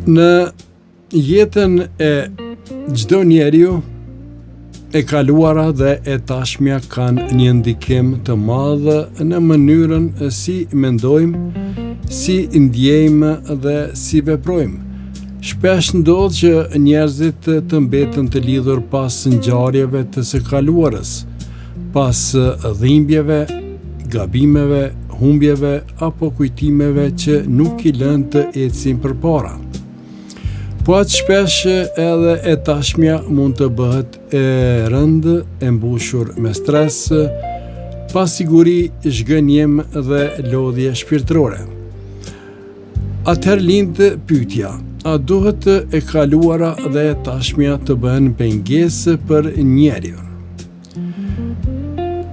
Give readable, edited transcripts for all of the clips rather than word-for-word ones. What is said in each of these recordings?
Në jetën e çdo njeriu, e kaluara dhe e tashmja kanë një ndikim të madh në mënyrën si mendojmë, si ndjejmë dhe si veprojmë. Shpesh ndodh që njerëzit të mbeten të lidhur pas ngjarjeve të së kaluarës, pas dhimbjeve, gabimeve, humbjeve apo kujtimeve që nuk I lënë të ecin përpara. Po aq shpesh edhe e tashmja mund të bëhet e rëndë, e mbushur me stres, pasiguri, zhgënjim dhe lodhje shpirtërore. Atëherë lind pyetja: a duhet e kaluara dhe e tashmja të bëhen pengesë për njeriu?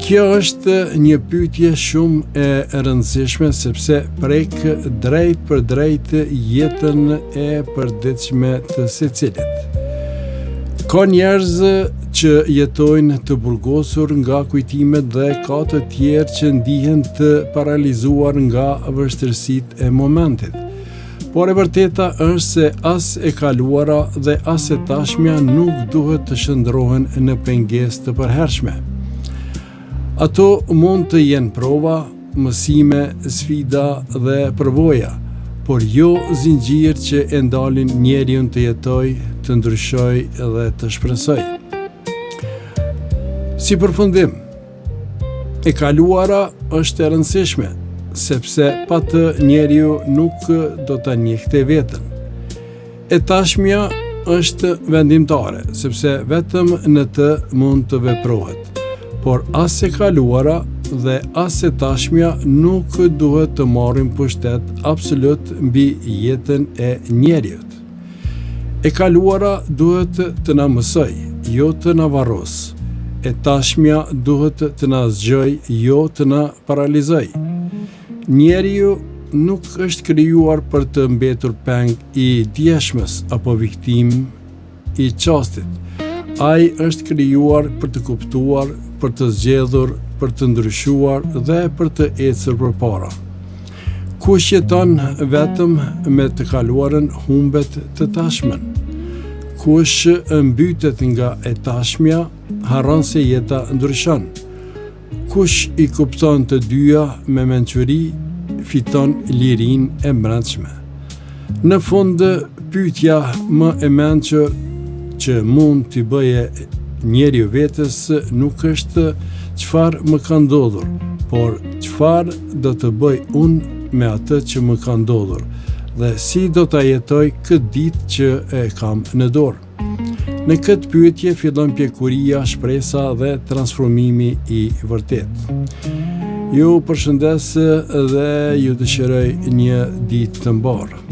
Kjo është një pyetje shumë e rëndësishme sepse prek drejt për drejt jetën e përditshme të secilit. Ka njerëz që jetojnë të burgosur nga kujtimet dhe ka të tjerë që ndihen të paralizuar nga vështirësitë e momentit. Por e vërteta është se as e kaluara dhe as e tashmja nuk duhet të shndrohen në pengesë të përhershme. Ato mund të jenë prova, mësime, sfida dhe përvoja, por jo zinxhir që e ndalin njeriu të jetojë, të ndryshojë dhe të shpresojë. Si përfundim, e kaluara është e rëndësishme, sepse pa të njeriu nuk do ta njehte veten. E tashmja është vendimtare, sepse vetëm në të mund të veprohet. Por as e kaluara dhe as e tashmja nuk duhet të marrin pushtet absolut mbi jetën e njeriut. E kaluara duhet të na mësoj, jo të na varros. E tashmja duhet të na zgjoj, jo të na paralizoj. Njeriu nuk është krijuar për të mbetur peng I djeshmës apo viktim I çastit. Ai është krijuar për të kuptuar, për të zgjedhur, për të ndryshuar dhe për të ecur përpara. Kush jeton vetëm me të kaluarën humbet të tashmen. Kush mbytet nga e tashmja harron se jeta ndryshon. Kush I kupton të dyja me mençuri fiton lirinë e brendshme. Në fund, pyetja më e mençur që mund t'i bëje njeriu vetes nuk është çfarë më ka ndodhur, por çfarë do të bëj unë me atë që më ka ndodhur dhe si do ta jetoj këtë ditë që e kam në dorë. Në këtë pyetje fillon pjekuria, shpresa dhe transformimi I vërtet. Ju përshëndes dhe ju dëshiroj një ditë të mbarë.